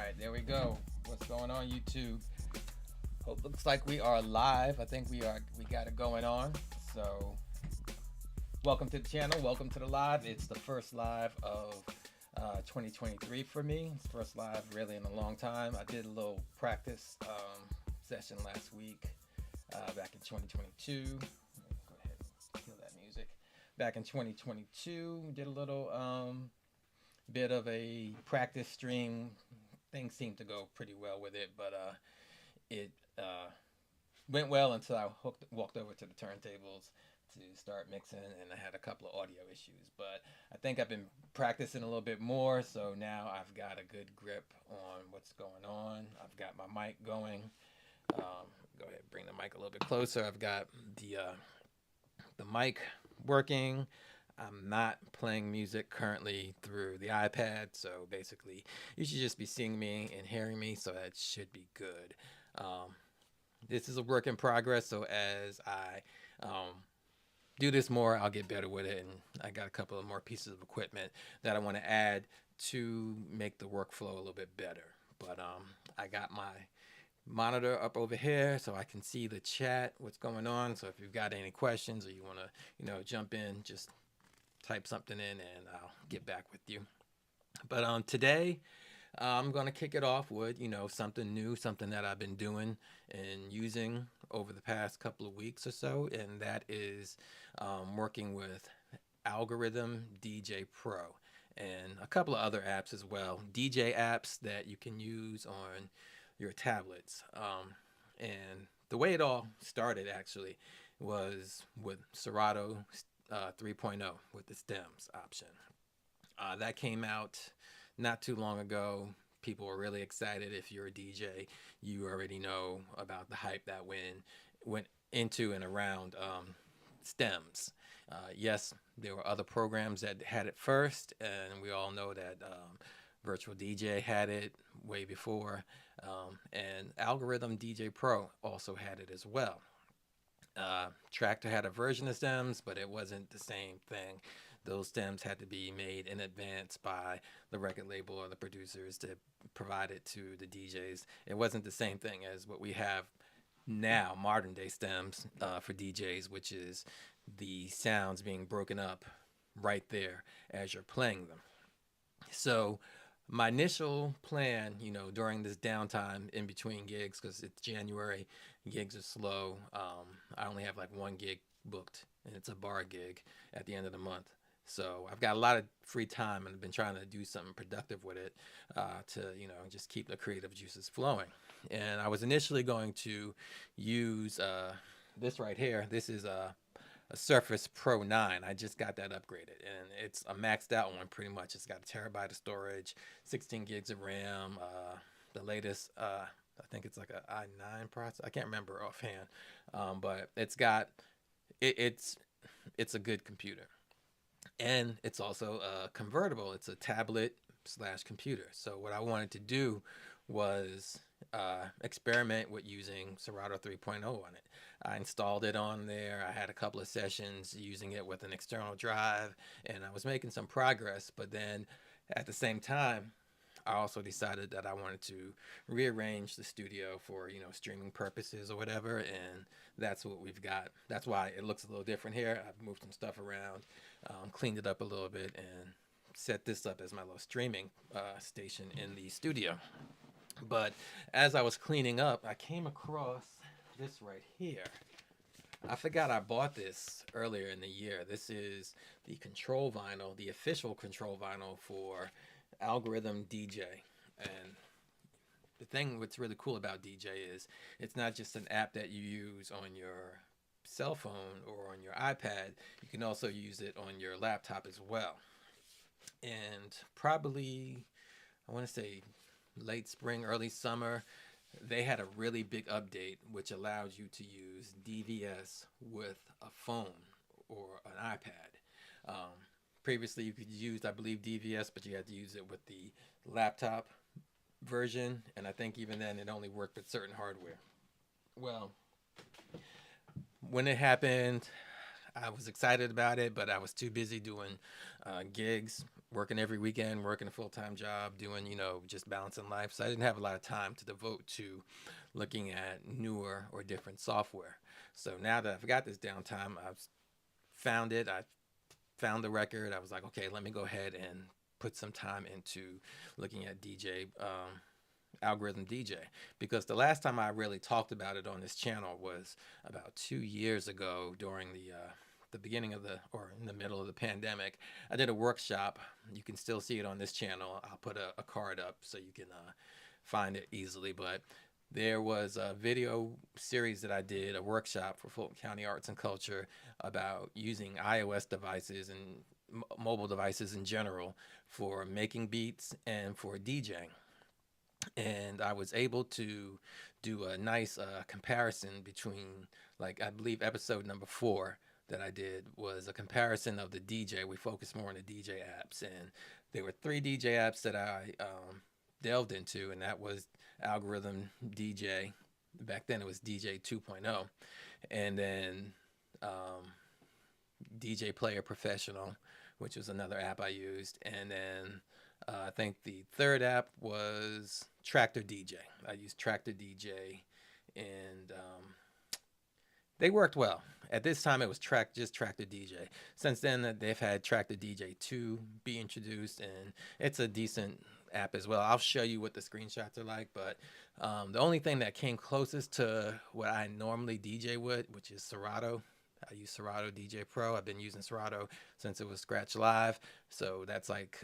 right, there we go. What's going on, YouTube? Looks like we are live. I think we are. We got it going on. So, welcome to the channel. Welcome to the live. It's the first live of 2023 for me. It's the first live really in a long time. I did a little practice session last week back in 2022. Go ahead and kill that music. Back in 2022, did a little bit of a practice stream. Things seemed to go pretty well with it, but it went well until I walked over to the turntables to start mixing, and I had a couple of audio issues. But I think I've been practicing a little bit more, so now I've got a good grip on what's going on. I've got my mic going. Go ahead, bring the mic a little bit closer. I've got the mic working. I'm not playing music currently through the iPad, so basically you should just be seeing me and hearing me, so that should be good. This is a work in progress, so as I do this more, I'll get better with it, and I got a couple of more pieces of equipment that I want to add to make the workflow a little bit better. But I got my monitor up over here so I can see the chat, what's going on. So if you've got any questions or you want to, jump in, just type something in and I'll get back with you. But today I'm going to kick it off with, something new, something that I've been doing and using over the past couple of weeks or so, and that is working with Algoriddim DJay Pro and a couple of other apps as well, DJ apps that you can use on your tablets. And the way it all started actually was with Serato 3.0 with the stems option. That came out not too long ago. People were really excited. If you're a DJ, you already know about the hype that went into and around stems. Yes, there were other programs that had it first, and we all know that Virtual DJ had it way before, and Algoriddim DJay Pro also had it as well. Tractor had a version of stems, but it wasn't the same thing. Those stems had to be made in advance by the record label or the producers to provide it to the DJs. It wasn't the same thing as what we have now, modern day stems for DJs, which is the sounds being broken up right there as you're playing them. So my initial plan, during this downtime in between gigs, because it's January, gigs are slow. I only have like one gig booked, and it's a bar gig at the end of the month. So I've got a lot of free time, and I've been trying to do something productive with it to, just keep the creative juices flowing. And I was initially going to use this right here. This is a Surface Pro 9. I just got that upgraded, and it's a maxed out one pretty much. It's got a terabyte of storage, 16 gigs of RAM, the latest, I think it's like a i9 processor. I can't remember offhand, but it's a good computer, and it's also convertible. It's a tablet / computer. So what I wanted to do was experiment with using Serato 3.0 on it. I installed it on there. I had a couple of sessions using it with an external drive, and I was making some progress. But then at the same time, I also decided that I wanted to rearrange the studio for, streaming purposes or whatever, and that's what we've got. That's why it looks a little different here. I've moved some stuff around, cleaned it up a little bit, and set this up as my little streaming station in the studio. But as I was cleaning up, I came across this right here. I forgot I bought this earlier in the year. This is the control vinyl, the official control vinyl for Algoriddim DJay. And the thing what's really cool about DJay is it's not just an app that you use on your cell phone or on your iPad. You can also use it on your laptop as well. And probably, I want to say late spring, early summer, they had a really big update which allows you to use DVS with a phone or an iPad. Previously you could use, I believe, DVS, but you had to use it with the laptop version, and I think even then it only worked with certain hardware. Well, when it happened, I was excited about it, but I was too busy doing gigs, working every weekend, working a full-time job, doing, just balancing life. So I didn't have a lot of time to devote to looking at newer or different software. So now that I've got this downtime, I've found it. I found the record. I was like, okay, let me go ahead and put some time into looking at Algoriddim DJay, because the last time I really talked about it on this channel was about 2 years ago during the beginning of or in the middle of the pandemic. I did a workshop. You can still see it on this channel. I'll put a card up so you can find it easily. But there was a video series that I did, a workshop for Fulton County Arts and Culture about using iOS devices and mobile devices in general for making beats and for DJing. And I was able to do a nice comparison between, like, I believe episode number 4 that I did was a comparison of the DJ. We focused more on the DJ apps, and there were 3 DJ apps that I delved into, and that was Algoriddim DJay. Back then it was DJ 2.0, and then DJ Player Professional, which was another app I used, and then I think the third app was Tractor DJ. I used Tractor DJ, and they worked well. At this time, it was just Tractor DJ. Since then, they've had Tractor DJ 2 be introduced, and it's a decent app as well. I'll show you what the screenshots are like, but the only thing that came closest to what I normally DJ with, which is Serato. I use Serato DJay Pro. I've been using Serato since it was Scratch Live, so that's like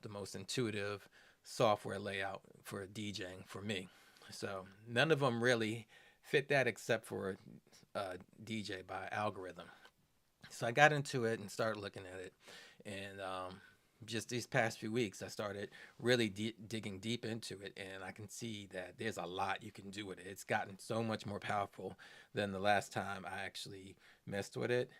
the most intuitive software layout for DJing for me. So none of them really fit that except for DJay by Algoriddim. So I got into it and started looking at it, and just these past few weeks I started really digging deep into it, and I can see that there's a lot you can do with it. It's gotten so much more powerful than the last time I actually messed with it.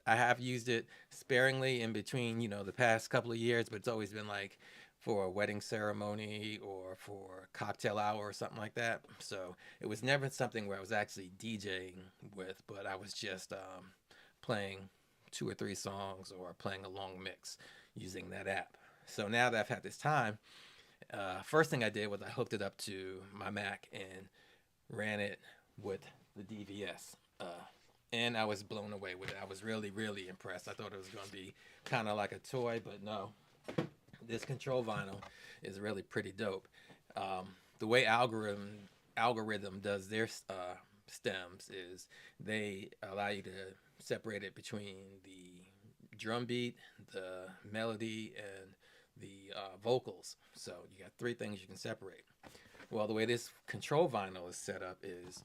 I have used it sparingly in between, the past couple of years, but it's always been like for a wedding ceremony or for cocktail hour or something like that. So it was never something where I was actually DJing with, but I was just playing 2 or 3 songs or playing a long mix using that app. So now that I've had this time, first thing I did was I hooked it up to my Mac and ran it with the DVS. And I was blown away with it. I was really, really impressed. I thought it was going to be kind of like a toy, but no. This control vinyl is really pretty dope. The way Algoriddim does their stems is they allow you to separate it between the drum beat, the melody, and the vocals. So you got 3 things you can separate. Well, the way this control vinyl is set up is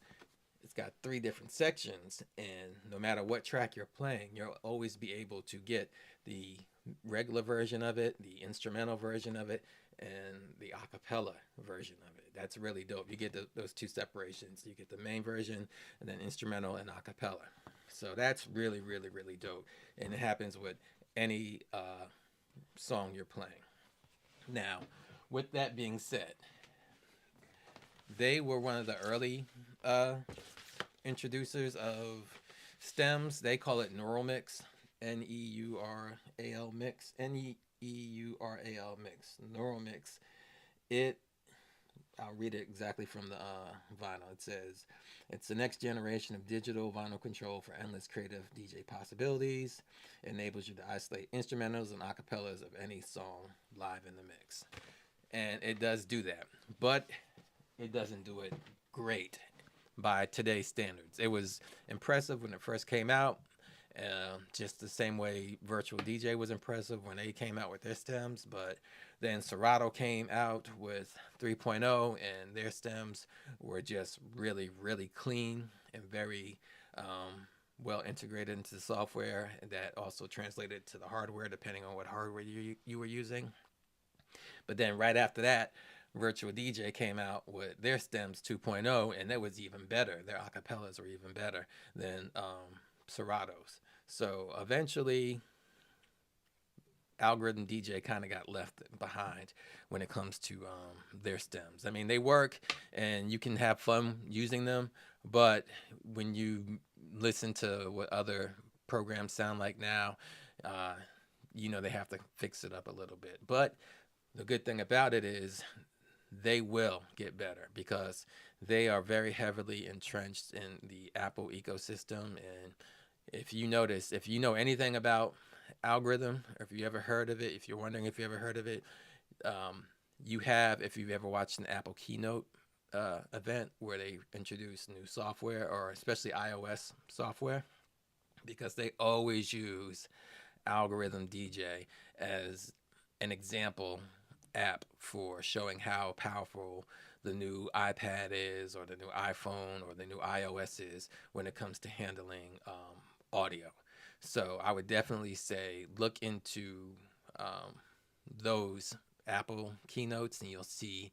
it's got 3 different sections, and no matter what track you're playing, you'll always be able to get the regular version of it, the instrumental version of it, and the acapella version of it. That's really dope. You get those 2 separations. You get the main version and then instrumental and acapella. So that's really, really, really dope. And it happens with any song you're playing. Now, with that being said, they were one of the early introducers of stems. They call it Neural Mix, Neural Mix, Neural Mix, Neural Mix. I'll read it exactly from the vinyl. It says, it's the next generation of digital vinyl control for endless creative DJ possibilities. It enables you to isolate instrumentals and acapellas of any song live in the mix. And it does do that, but it doesn't do it great by today's standards. It was impressive when it first came out, just the same way Virtual DJ was impressive when they came out with their stems, but then Serato came out with 3.0 and their stems were just really, really clean and very well integrated into the software, and that also translated to the hardware depending on what hardware you were using. But then right after that, Virtual DJ came out with their stems 2.0, and that was even better. Their acapellas were even better than Serato's. So eventually, Algoriddim DJay kind of got left behind when it comes to their stems. They work and you can have fun using them, but when you listen to what other programs sound like now, uh, they have to fix it up a little bit. But the good thing about it is they will get better because they are very heavily entrenched in the Apple ecosystem. And if you notice, if you know anything about Algorithm, or if you ever heard of it, if you're wondering if you ever heard of it, um, if you've ever watched an Apple keynote event where they introduce new software, or especially iOS software, because they always use Algorithm DJ as an example app for showing how powerful the new iPad is, or the new iPhone, or the new iOS is when it comes to handling audio. So I would definitely say look into um, those Apple keynotes, and you'll see,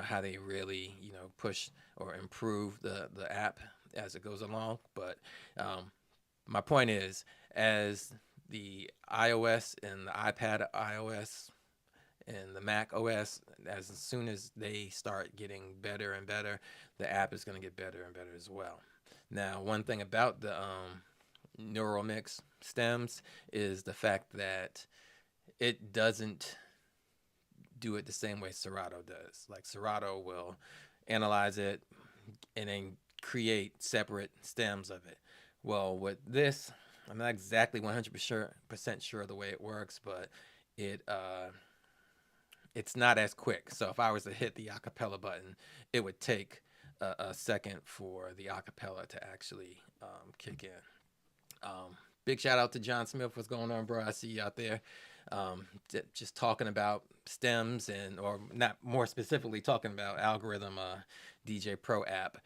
how they really, push or improve the app as it goes along. But my point is, as the iOS and the iPad iOS and the Mac OS, as soon as they start getting better and better, the app is going to get better and better as well. Now, one thing about the neural mix stems is the fact that it doesn't do it the same way Serato does. Like, Serato will analyze it and then create separate stems of it. Well, with this, I'm not exactly 100% sure of the way it works, but it's not as quick. So if I was to hit the acapella button, it would take a second for the acapella to actually kick in. Big shout out to John Smith. What's going on, bro? I see you out there. Just talking about stems, or not, more specifically talking about Algoriddim DJay Pro app,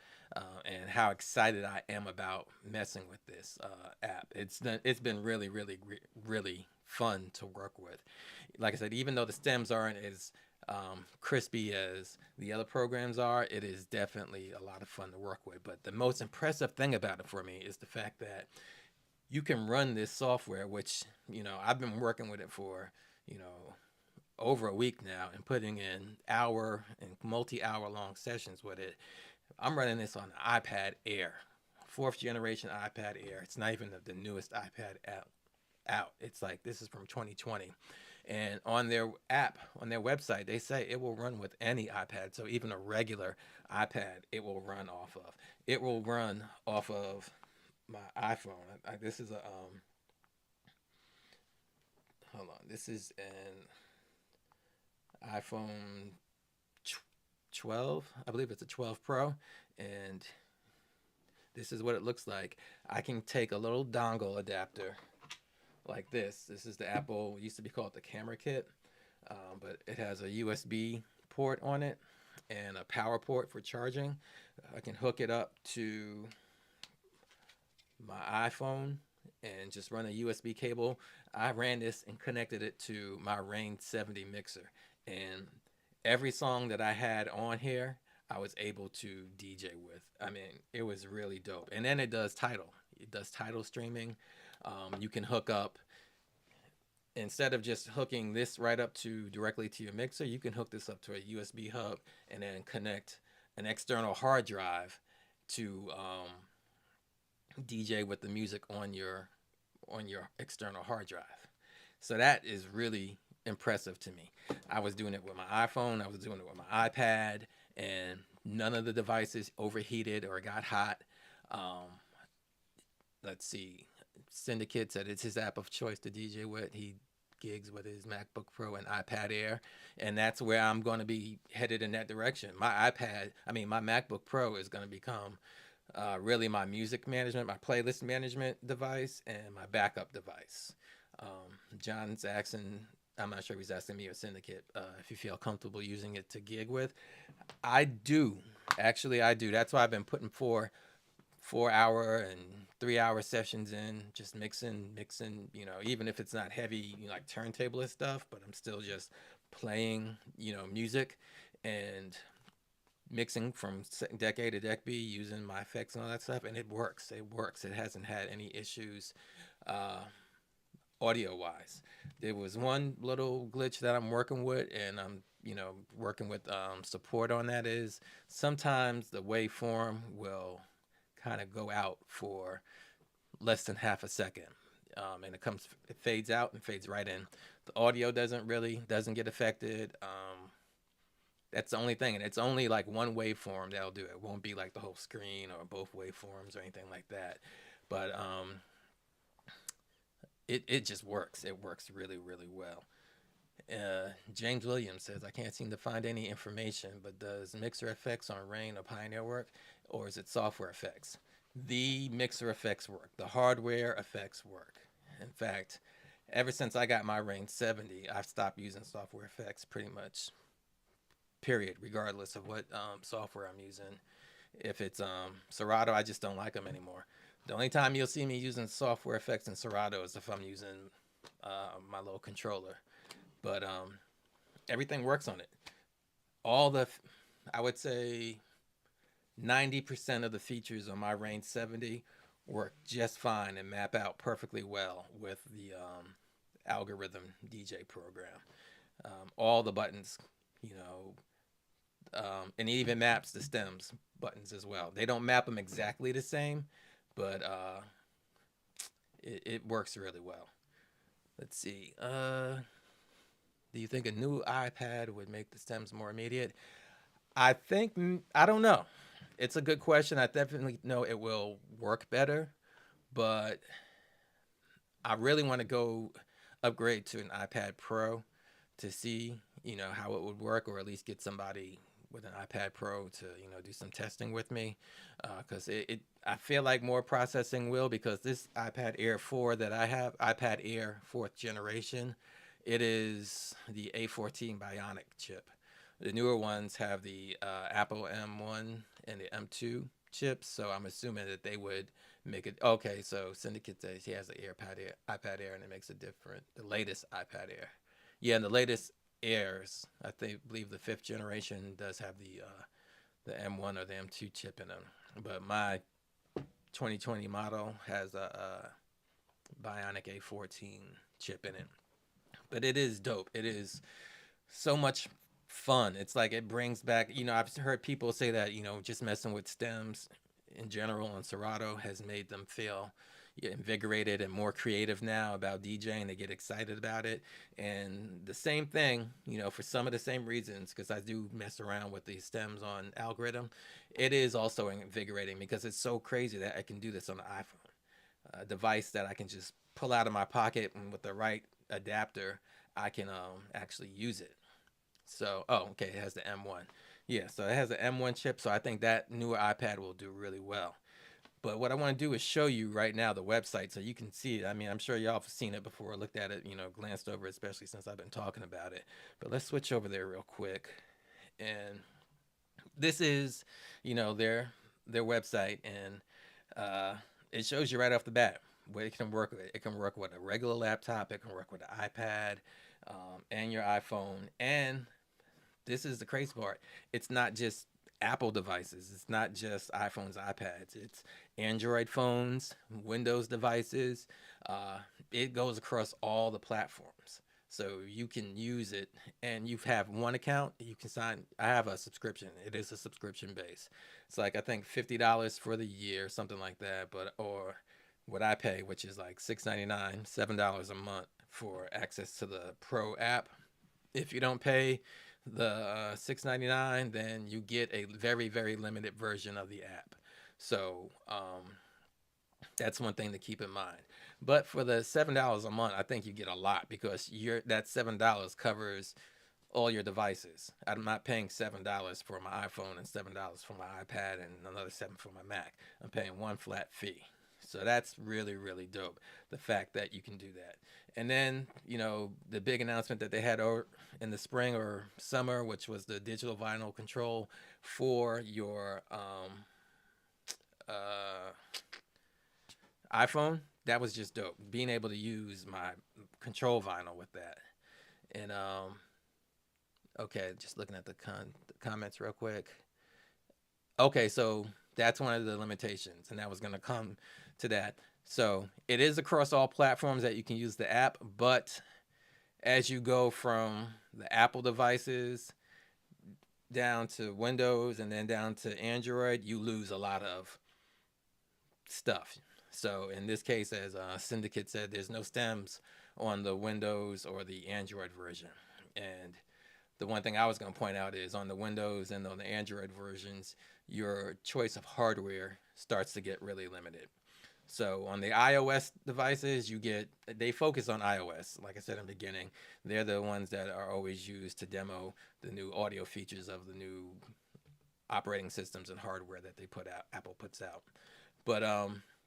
and how excited I am about messing with this app. It's been really, really, really fun to work with. Like I said, even though the stems aren't as crispy as the other programs are, it is definitely a lot of fun to work with. But the most impressive thing about it for me is the fact that you can run this software, which, I've been working with it for, over a week now, and putting in hour and multi-hour long sessions with it. I'm running this on an iPad Air, 4th generation iPad Air. It's not even the newest iPad out. It's like, this is from 2020. And on their app, on their website, they say it will run with any iPad. So even a regular iPad, it will run off of. It will run off of my iPhone. This is a hold on. This is an iPhone 12. I believe it's a 12 Pro, and this is what it looks like. I can take a little dongle adapter like this. This is the Apple, used to be called the camera kit, but it has a USB port on it and a power port for charging. I can hook it up to my iPhone and just run a USB cable. I ran this and connected it to my Rain 70 mixer, and every song that I had on here, I was able to DJ with. I mean, it was really dope. And then it does title. It does title streaming. You can hook up, instead of just hooking this right up directly to your mixer, you can hook this up to a USB hub and then connect an external hard drive to DJ with the music on your external hard drive. So that is really impressive to me. I was doing it with my iPhone, I was doing it with my iPad, and none of the devices overheated or got hot. Let's see. Syndicate said it's his app of choice to DJ with. He gigs with his MacBook Pro and iPad Air, and that's where I'm going to be headed, in that direction. My MacBook Pro is going to become really my music management, my playlist management device, and my backup device. John's asking, I'm not sure if he's asking me or Syndicate, if you feel comfortable using it to gig with. I do. Actually, I do. That's why I've been putting 4-hour and 3-hour sessions in, just mixing, even if it's not heavy, like turntable stuff, but I'm still just playing, music and mixing from deck A to deck B using my effects and all that stuff, and it works. It hasn't had any issues audio wise. There was one little glitch that I'm working with, and I'm working with support on that, is sometimes the waveform will kind of go out for less than half a second. And it fades out and fades right in. The audio doesn't get affected. That's the only thing, and it's only like one waveform that'll do it. It won't be like the whole screen or both waveforms or anything like that. But it just works. It works really, really well. James Williams says, I can't seem to find any information, but does mixer effects on Rain or Pioneer work, or is it software effects? The mixer effects work. The hardware effects work. In fact, ever since I got my Rain 70, I've stopped using software effects pretty much, period, regardless of what software I'm using. If it's Serato, I just don't like them anymore. The only time you'll see me using software effects in Serato is if I'm using my little controller. But everything works on it. I would say 90% of the features on my Range 70 work just fine and map out perfectly well with the Algoriddim DJay program. All the buttons, and it even maps the stems buttons as well. They don't map them exactly the same, but it works really well. Let's see. Do you think a new iPad would make the stems more immediate? I don't know. It's a good question. I definitely know it will work better, but I really want to go upgrade to an iPad Pro to see, how it would work, or at least get somebody with an iPad Pro to, do some testing with me, because I feel like more processing will, because this iPad Air 4 that I have, iPad Air 4th generation, it is the A14 Bionic chip. The newer ones have the Apple M1 and the M2 chips, so I'm assuming that they would make it. Okay, so Syndicate says he has the iPad Air, and it makes it different. The latest iPad Air. Yeah, and the latest Airs, believe the 5th generation does have the M1 or the M2 chip in them. But my 2020 model has a Bionic A14 chip in it. But it is dope. It is so much fun. It's like it brings back, I've heard people say that, just messing with stems in general on Serato has made them feel invigorated and more creative now about DJing. They get excited about it. And the same thing, for some of the same reasons, because I do mess around with these stems on Algoriddim, it is also invigorating because it's so crazy that I can do this on the iPhone, a device that I can just pull out of my pocket, and with the right adapter I can actually use it. So okay, it has the M1. Yeah, so it has the M1 chip, so I think that newer iPad will do really well. But what I want to do is show you right now the website so you can see it. I mean, I'm sure y'all have seen it before, looked at it, glanced over it, especially since I've been talking about it. But let's switch over there real quick. And this is, their website, and it shows you right off the bat what it can work with. It can work with a regular laptop. It can work with an iPad and your iPhone. And this is the crazy part. It's not just Apple devices. It's not just iPhones, iPads. It's Android phones, Windows devices. It goes across all the platforms. So you can use it, and you have one account, you can sign. I have a subscription. It is a subscription base. It's like, I think $50 for the year, something like that. Or what I pay, which is like $6.99, $7 a month for access to the Pro app. If you don't pay the $6.99, then you get a very, very limited version of the app. So that's one thing to keep in mind. But for the $7 a month, I think you get a lot, because that $7 covers all your devices. I'm not paying $7 for my iPhone and $7 for my iPad and another $7 for my Mac. I'm paying one flat fee. So that's really, really dope, the fact that you can do that. And then, the big announcement that they had in the spring or summer, which was the digital vinyl control for your iPhone. That was just dope, being able to use my control vinyl with that. And okay, just looking at the comments real quick. Okay, so that's one of the limitations, and that was going to come to that. So it is across all platforms that you can use the app, but as you go from the Apple devices down to Windows and then down to Android, you lose a lot of stuff. So in this case, as Syndicate said, there's no stems on the Windows or the Android version. And the one thing I was going to point out is on the Windows and on the Android versions, your choice of hardware starts to get really limited. So on the iOS devices, they focus on iOS. Like I said in the beginning, they're the ones that are always used to demo the new audio features of the new operating systems and hardware that Apple puts out. But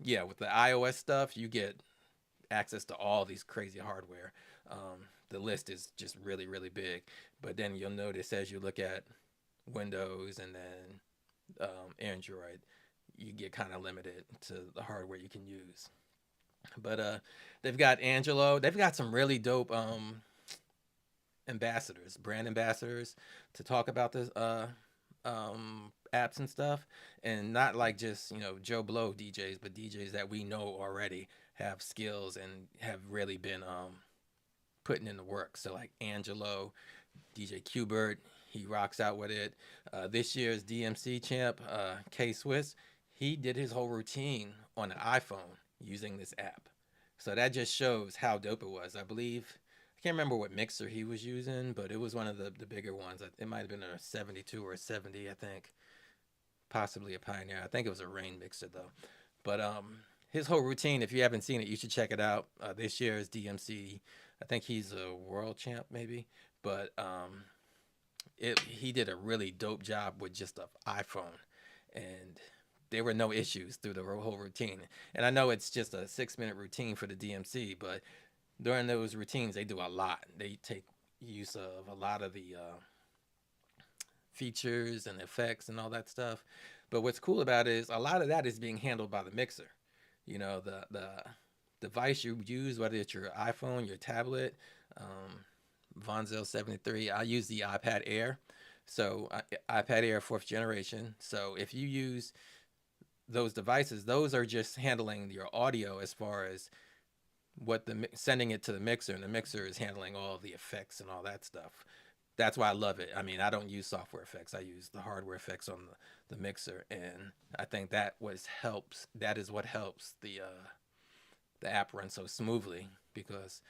yeah, with the iOS stuff, you get access to all these crazy hardware. The list is just really, really big. But then you'll notice as you look at Windows and then Android, you get kind of limited to the hardware you can use. But they've got Angelo. They've got some really dope ambassadors, brand ambassadors, to talk about this apps and stuff, and not like just Joe Blow DJs, but DJs that we know already have skills and have really been putting in the work. So like Angelo, DJ Qbert, he rocks out with it. This year's DMC champ, K Swiss, he did his whole routine on an iPhone using this app. So that just shows how dope it was. I believe, I can't remember what mixer he was using, but it was one of the bigger ones. It might have been a 72 or a 70, I think. Possibly a Pioneer. I think it was a Rain mixer though. But his whole routine, if you haven't seen it, you should check it out. This year's DMC, I think he's a world champ maybe, but he did a really dope job with just an iPhone, and there were no issues through the whole routine. And I know it's just a 6-minute routine for the DMC, but during those routines, they do a lot. They take use of a lot of the features and effects and all that stuff. But what's cool about it is a lot of that is being handled by the mixer. The device you use, whether it's your iPhone, your tablet, Vonzel 73. I use the iPad Air. So iPad Air 4th generation. So if you use those devices, those are just handling your audio as far as sending it to the mixer, and the mixer is handling all of the effects and all that stuff. That's why I love it. I mean, I don't use software effects. I use the hardware effects on the mixer, and I think that is what helps the app run so smoothly, because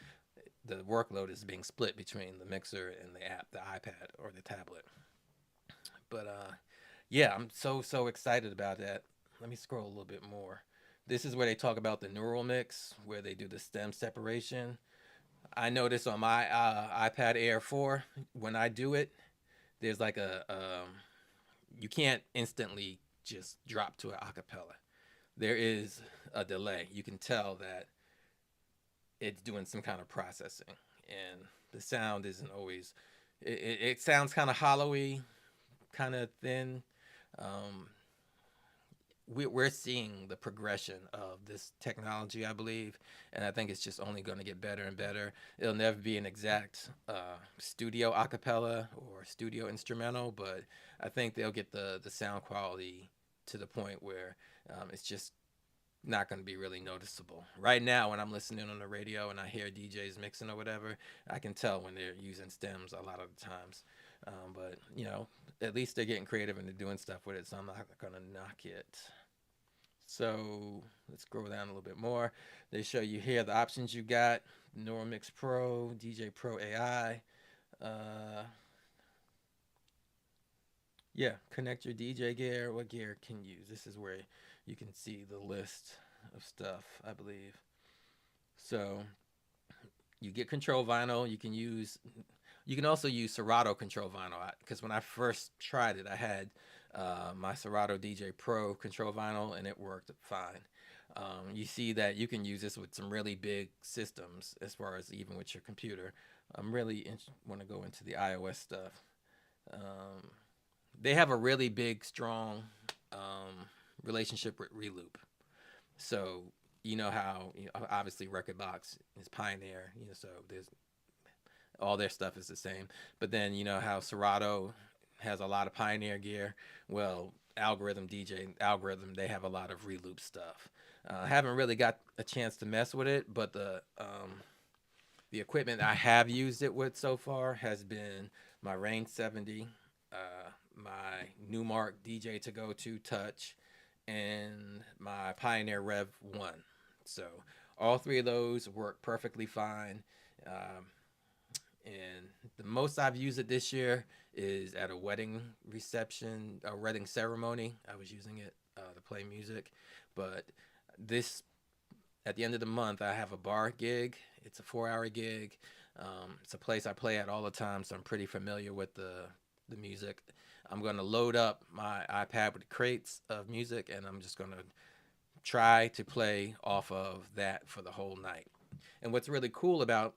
the workload is being split between the mixer and the app, the iPad or the tablet. But yeah, I'm so excited about that. Let me scroll a little bit more. This is where they talk about the neural mix, where they do the stem separation. I notice on my iPad Air 4, when I do it, there's like you can't instantly just drop to an acapella. There is a delay. You can tell that it's doing some kind of processing, and the sound isn't always. It sounds kind of hollowy, kind of thin. We're seeing the progression of this technology, I believe, and I think it's just only going to get better and better. It'll never be an exact studio acapella or studio instrumental, but I think they'll get the sound quality to the point where it's just not going to be really noticeable. Right now, when I'm listening on the radio and I hear DJs mixing or whatever, I can tell when they're using stems a lot of the times. But at least they're getting creative and they're doing stuff with it, so I'm not going to knock it. So let's scroll down a little bit more. They show you here the options you got: Neural Mix Pro, DJay Pro AI. Yeah, connect your DJ gear. What gear can you use? This is where you can see the list of stuff, I believe. So you get control vinyl. You can also use Serato control vinyl, because when I first tried it, I had my Serato DJay Pro control vinyl, and it worked fine. You see that you can use this with some really big systems, as far as even with your computer. I'm really want to go into the iOS stuff. They have a really big, strong relationship with Reloop. So how obviously Rekordbox is Pioneer, so there's all their stuff is the same. But then how Serato has a lot of Pioneer gear. Well, Algoriddim they have a lot of Reloop stuff. I haven't really got a chance to mess with it, but the equipment I have used it with so far has been my Rain 70, my Newmark DJ To Go To Touch, and my Pioneer Rev 1. So all three of those work perfectly fine. Um, and the most I've used it this year is at a wedding reception, a wedding ceremony. I was using it to play music, but this at the end of the month, I have a bar gig. It's a 4-hour gig. It's a place I play at all the time, so I'm pretty familiar with the music. I'm going to load up my iPad with crates of music, and I'm just going to try to play off of that for the whole night. And what's really cool about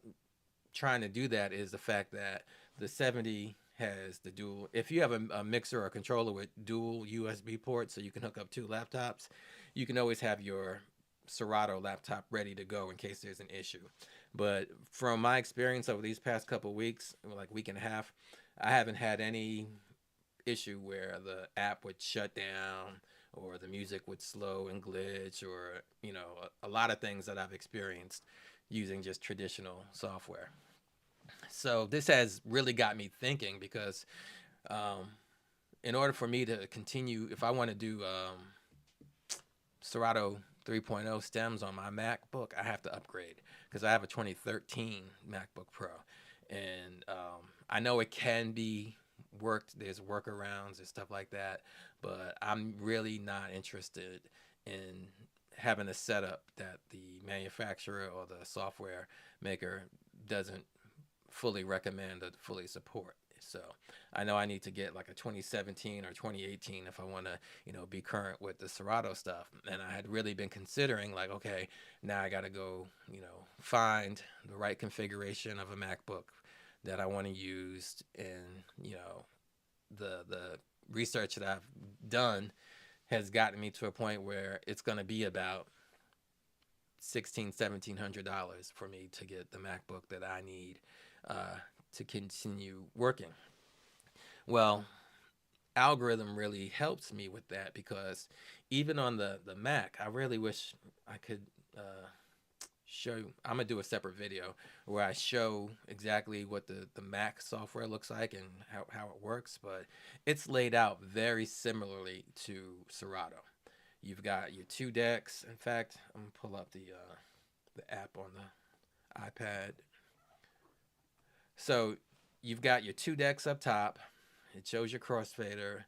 trying to do that is the fact that the 70 has the dual. If you have a mixer or a controller with dual USB ports, so you can hook up two laptops, you can always have your Serato laptop ready to go in case there's an issue. But from my experience over these past couple weeks, like week and a half, I haven't had any issue where the app would shut down or the music would slow and glitch, or a lot of things that I've experienced using just traditional software. So this has really got me thinking, because in order for me to continue, if I want to do Serato 3.0 stems on my MacBook, I have to upgrade, because I have a 2013 MacBook Pro, and I know it can be worked. There's workarounds and stuff like that, but I'm really not interested in having a setup that the manufacturer or the software maker doesn't fully recommend or fully support. So I know I need to get like a 2017 or 2018 if I want to, be current with the Serato stuff. And I had really been considering, like, okay, now I got to go, find the right configuration of a MacBook that I want to use. And, the research that I've done has gotten me to a point where it's going to be about $1,700 for me to get the MacBook that I need to continue working. Well, Algoriddim really helps me with that, because even on the Mac, I really wish I could show you. I'm gonna do a separate video where I show exactly what the Mac software looks like and how it works, but it's laid out very similarly to Serato. You've got your two decks. In fact, I'm gonna pull up the app on the iPad. So you've got your two decks up top. It shows your crossfader.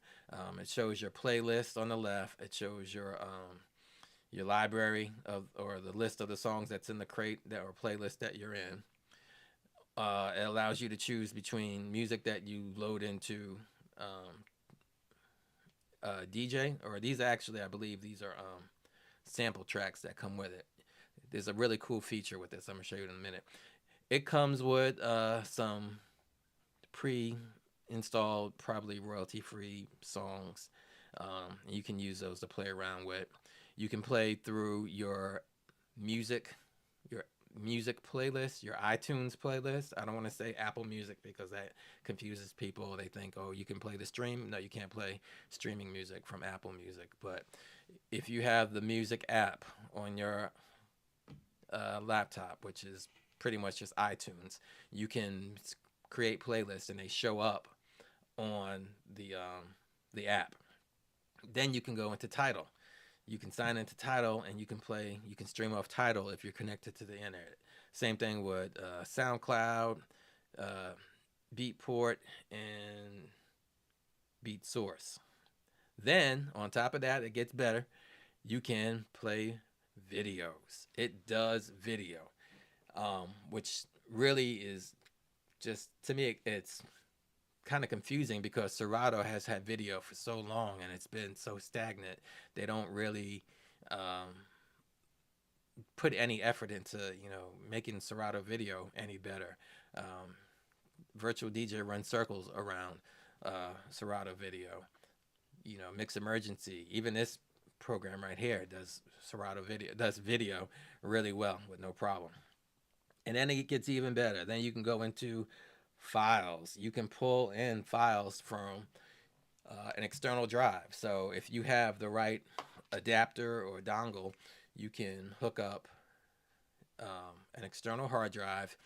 It shows your playlist on the left. It shows your library or the list of the songs that's in the crate or playlist that you're in. It allows you to choose between music that you load into DJ, or these actually, I believe these are sample tracks that come with it. There's a really cool feature with this. I'm gonna show you in a minute. It comes with some pre-installed, probably royalty-free songs. You can use those to play around with. You can play through your music playlist, your iTunes playlist. I don't want to say Apple Music because that confuses people. They think, oh, you can play the stream. No, you can't play streaming music from Apple Music. But if you have the music app on your laptop, which is pretty much just iTunes, you can create playlists and they show up on the app. Then you can go into Tidal. You can sign into Tidal and you can stream off Tidal if you're connected to the internet. Same thing with SoundCloud, Beatport, and BeatSource. Then on top of that, it gets better. You can play videos. It does video, which really is just, to me, it's kind of confusing because Serato has had video for so long and it's been so stagnant. They don't really put any effort into making Serato video any better. Virtual DJ runs circles around Serato video. Mix Emergency, even this program right here does video really well with no problem. And then it gets even better. Then you can go into files. You can pull in files from an external drive. So if you have the right adapter or dongle, you can hook up an external hard drive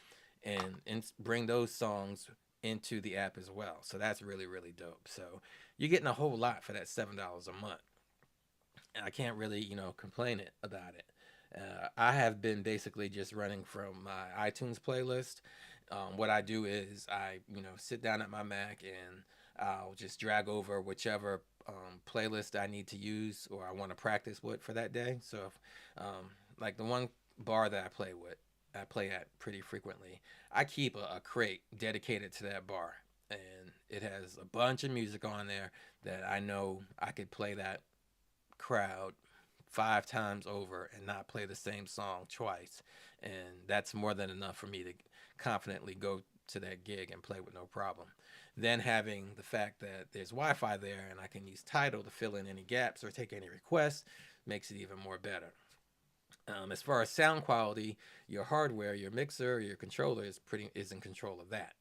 and bring those songs into the app as well. So that's really, really dope. So you're getting a whole lot for that $7 a month. And I can't really, complain about it. I have been basically just running from my iTunes playlist. What I do is I, sit down at my Mac and I'll just drag over whichever playlist I need to use or I want to practice with for that day. So, like the one bar that I play at pretty frequently. I keep a crate dedicated to that bar, and it has a bunch of music on there that I know I could play that crowd 5 times over and not play the same song twice. And that's more than enough for me to confidently go to that gig and play with no problem. Then having the fact that there's Wi-Fi there and I can use Tidal to fill in any gaps or take any requests makes it even more better. As far as sound quality, your hardware, your mixer, your controller is in control of that.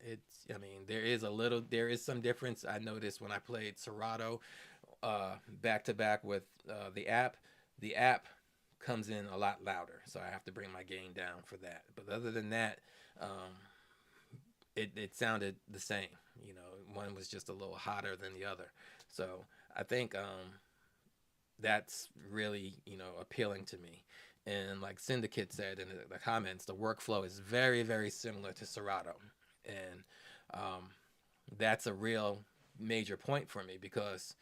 I mean, there is some difference. I noticed when I played Serato back to back with the app. The app comes in a lot louder, so I have to bring my gain down for that. But other than that, um, it sounded the same. One was just a little hotter than the other. So I think that's really appealing to me. And like Syndicate said in the comments, the workflow is very, very similar to Serato, and um, that's a real major point for me because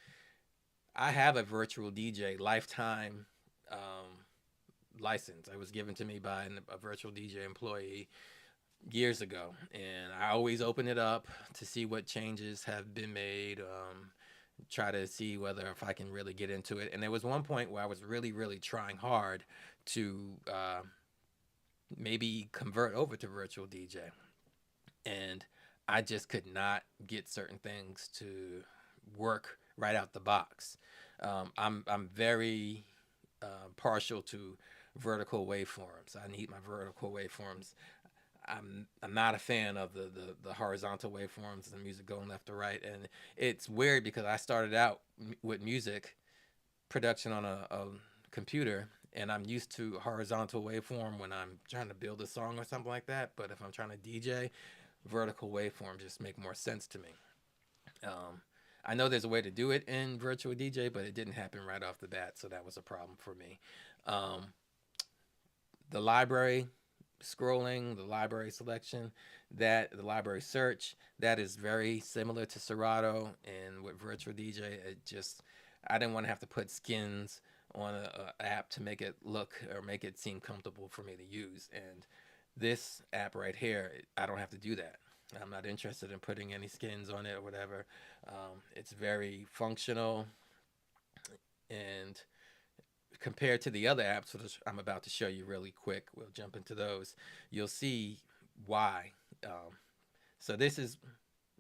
I have a virtual DJ lifetime um, license. It was given to me by a virtual DJ employee years ago, and I always open it up to see what changes have been made. Try to see whether if I can really get into it. And there was one point where I was really, really trying hard to maybe convert over to virtual DJ, and I just could not get certain things to work right out the box. I'm very partial to vertical waveforms. I need my vertical waveforms. I'm not a fan of the horizontal waveforms, the music going left to right, and it's weird because I started out with music production on a computer, and I'm used to horizontal waveform when I'm trying to build a song or something like that. But if I'm trying to DJ, vertical waveforms just make more sense to me. Um, I know there's a way to do it in virtual DJ, but it didn't happen right off the bat, so that was a problem for me. Um, the library scrolling, the library selection, the library search, that is very similar to Serato. And with virtual DJ, I didn't want to have to put skins on a app to make it look or make it seem comfortable for me to use. And this app right here, I don't have to do that. I'm not interested in putting any skins on it or whatever. It's very functional, and compared to the other apps, which I'm about to show you really quick, we'll jump into those. You'll see why. Um, so this is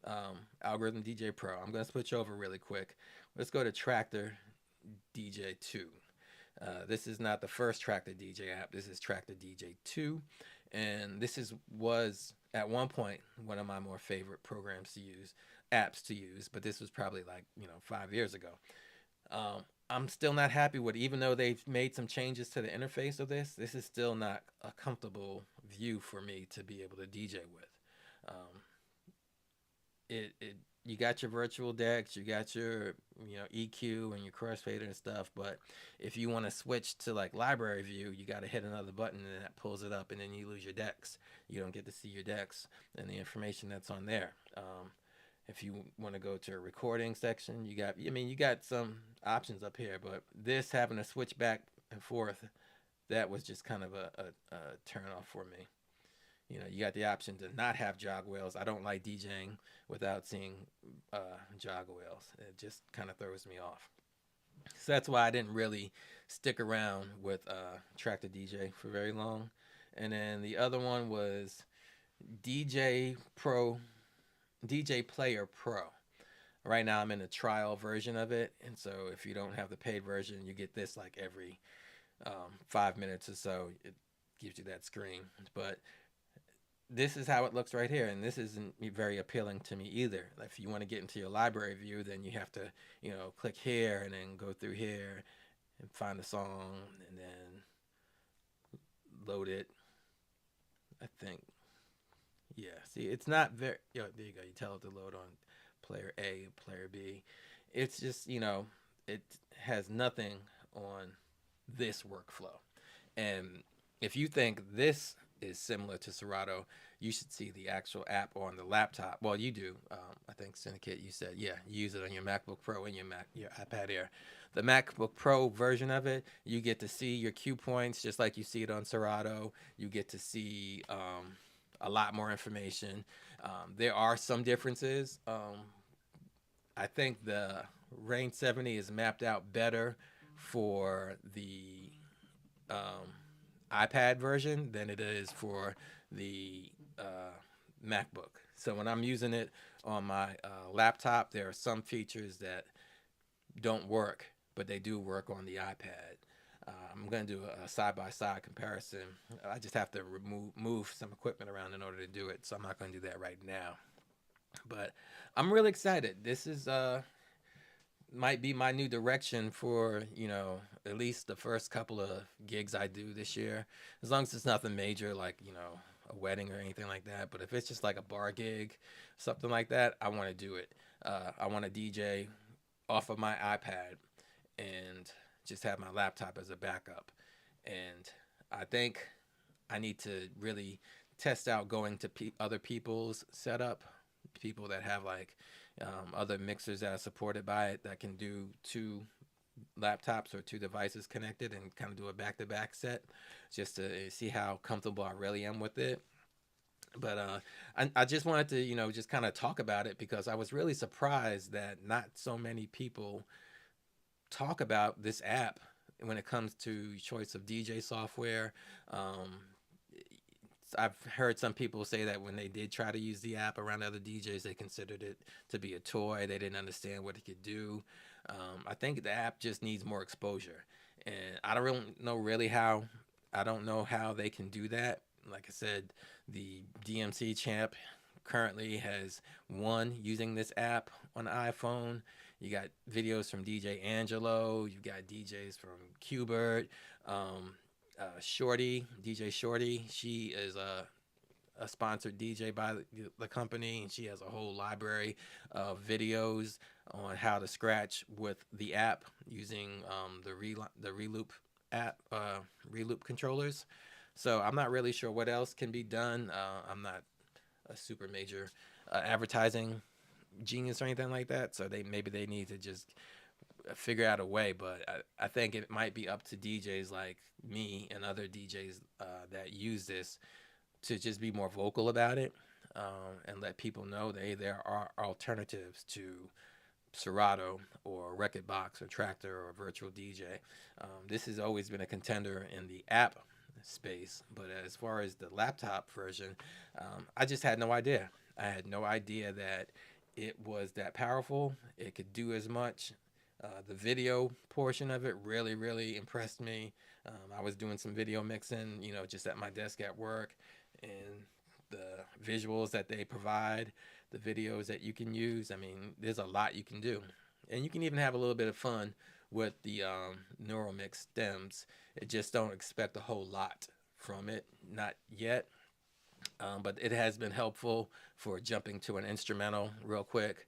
Algoriddim DJay Pro. I'm going to switch over really quick. Let's go to Tractor DJ 2. This is not the first Tractor DJ app. This is Tractor DJ 2, and was at one point one of my more favorite apps to use. But this was probably like 5 years ago. I'm still not happy with it. Even though they've made some changes to the interface of this. This is still not a comfortable view for me to be able to DJ with. Um, it you got your virtual decks, you got your EQ and your crossfader and stuff, but if you want to switch to like library view, you got to hit another button and that pulls it up, and then you lose your decks. You don't get to see your decks and the information that's on there. If you want to go to a recording section, you got some options up here, but this having to switch back and forth, that was just kind of a turn off for me. You got the option to not have jog wheels. I don't like DJing without seeing jog wheels. It just kind of throws me off. So that's why I didn't really stick around with Tractor DJ for very long. And then the other one was DJ Pro, DJ Player Pro. Right now I'm in a trial version of it, and so if you don't have the paid version, you get this like every 5 minutes or so. It gives you that screen, but this is how it looks right here, and this isn't very appealing to me either. If you want to get into your library view, then you have to click here and then go through here and find the song and then load it. I think, yeah, see, it's not very, there you go, you tell it to load on player A, player B. It's just, it has nothing on this workflow. And if you think this is similar to Serato, you should see the actual app on the laptop. Well, you do. I think Syndicate, you said, yeah, you use it on your MacBook Pro and your iPad Air. The MacBook Pro version of it, you get to see your cue points just like you see it on Serato. You get to see a lot more information. There are some differences. I think the Range 70 is mapped out better for the um, iPad version than it is for the MacBook. So when I'm using it on my laptop, there are some features that don't work, but they do work on the iPad. I'm going to do a side-by-side comparison. I just have to move some equipment around in order to do it, so I'm not going to do that right now. But I'm really excited. This is might be my new direction for, at least the first couple of gigs I do this year. As long as it's nothing major like, a wedding or anything like that. But if it's just like a bar gig, something like that, I want to do it. I want to DJ off of my iPad and just have my laptop as a backup. And I think I need to really test out going to other people's setup, people that have like other mixers that are supported by it that can do two laptops or two devices connected and kind of do a back-to-back set just to see how comfortable I really am with it. But I just wanted to, just kind of talk about it because I was really surprised that not so many people talk about this app when it comes to choice of DJ software. I've heard some people say that when they did try to use the app around other DJs, they considered it to be a toy. They didn't understand what it could do. I think the app just needs more exposure, and I don't really know how. I don't know how they can do that. Like I said, the DMC champ currently has won using this app on iPhone. You got videos from DJ Angelo. You got DJs from Qbert. Shorty, DJ Shorty, she is a sponsored DJ by the company, and she has a whole library of videos on how to scratch with the app using the Reloop app, Reloop controllers. So I'm not really sure what else can be done. I'm not a super major advertising genius or anything like that, so maybe they need to just figure out a way. But I think it might be up to DJs like me and other DJs that use this to just be more vocal about it, and let people know there are alternatives to Serato or Rekordbox or Tractor or Virtual DJ. This has always been a contender in the app space, but as far as the laptop version, I just had no idea. I had no idea that it was that powerful. It could do as much. The video portion of it really, really impressed me. I was doing some video mixing, just at my desk at work, and the visuals that they provide, the videos that you can use. I mean, there's a lot you can do. And you can even have a little bit of fun with the neural mix stems. It just don't expect a whole lot from it, not yet. But it has been helpful for jumping to an instrumental real quick.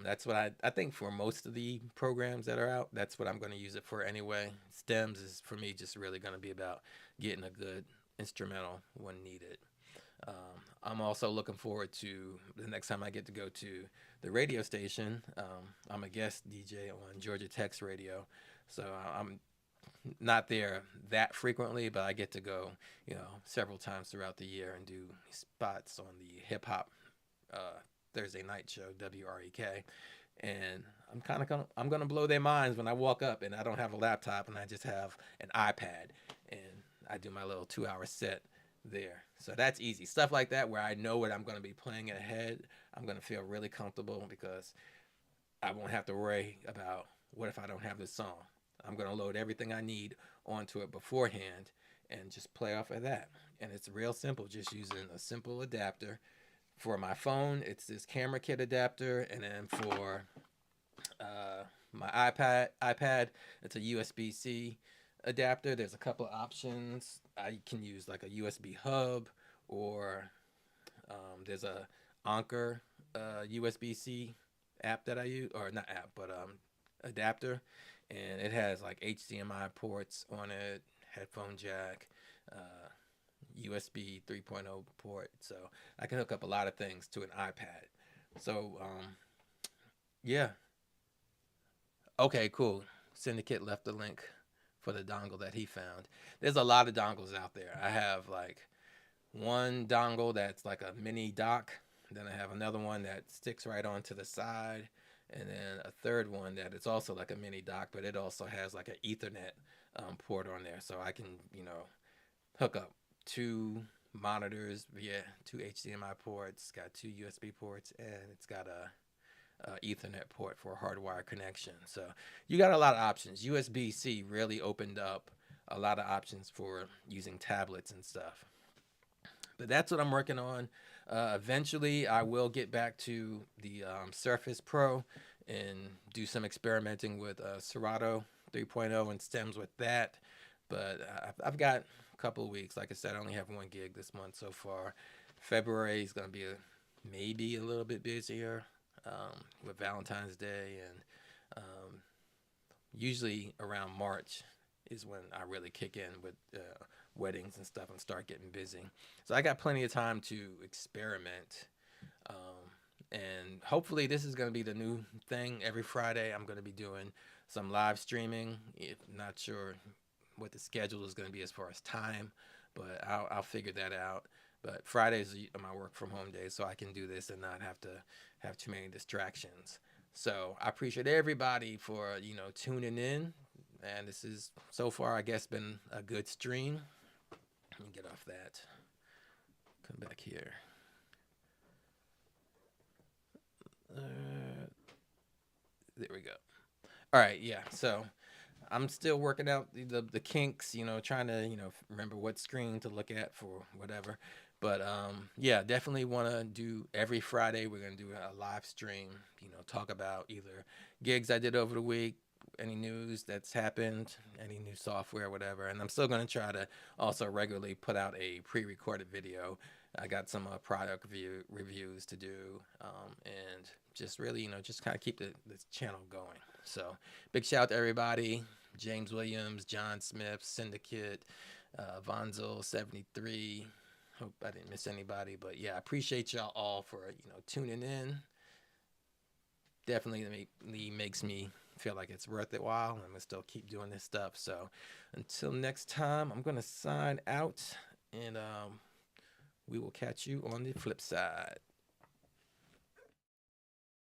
That's what I think for most of the programs that are out, that's what I'm going to use it for anyway. Stems is for me just really going to be about getting a good instrumental when needed. I'm also looking forward to the next time I get to go to the radio station. I'm a guest DJ on Georgia Tech's radio, so I'm not there that frequently, but I get to go, several times throughout the year and do spots on the hip hop Thursday night show, WREK. And I'm gonna blow their minds when I walk up and I don't have a laptop and I just have an iPad and I do my little 2-hour set there. So that's easy. Stuff like that where I know what I'm gonna be playing ahead. I'm gonna feel really comfortable because I won't have to worry about what if I don't have this song. I'm gonna load everything I need onto it beforehand and just play off of that. And it's real simple, just using a simple adapter. For my phone, it's this camera kit adapter, and then for my iPad, it's a USB-C adapter. There's a couple of options. I can use like a USB hub, or there's a Anchor USB-C app that I use, or not app, but adapter, and it has like HDMI ports on it. headphone jack, USB 3.0 port. So I can hook up a lot of things to an iPad. So yeah. Okay, cool. Syndicate left the link for the dongle that he found. There's a lot of dongles out there. I have like one dongle that's like a mini dock. Then I have another one that sticks right onto the side. And then a third one that is also like a mini dock, but it also has like an Ethernet port on there. So I can, hook up two monitors via two HDMI ports, got two USB ports, and it's got a Ethernet port for a hardwire connection. So you got a lot of options. USB-C really opened up a lot of options for using tablets and stuff. But that's what I'm working on. Eventually, I will get back to the Surface Pro and do some experimenting with Serato 3.0 and stems with that. But I've got a couple of weeks. Like I said, I only have one gig this month so far. February is going to be maybe a little bit busier with Valentine's Day, and usually around March is when I really kick in with weddings and stuff and start getting busy. So I got plenty of time to experiment. And hopefully this is going to be the new thing. Every Friday I'm going to be doing some live streaming. Not sure what the schedule is going to be as far as time, but I'll figure that out. But Fridays are my work from home days, so I can do this and not have to have too many distractions. So I appreciate everybody for, tuning in. And this is, so far, I guess, been a good stream. Let me get off that. Come back here. There we go. All right, yeah. So I'm still working out the kinks, trying to, remember what screen to look at for whatever. But yeah, definitely want to do every Friday. We're going to do a live stream, talk about either gigs I did over the week, any news that's happened, any new software, whatever. And I'm still going to try to also regularly put out a pre-recorded video. I got some product reviews to do, and just really, just kind of keep this channel going. So big shout out to everybody. James Williams, John Smith, Syndicate, Vonzel 73. Hope I didn't miss anybody, but yeah, I appreciate y'all all for, tuning in. Definitely makes me feel like it's worth it while. I'm gonna still keep doing this stuff. So until next time, I'm gonna sign out, and we will catch you on the flip side.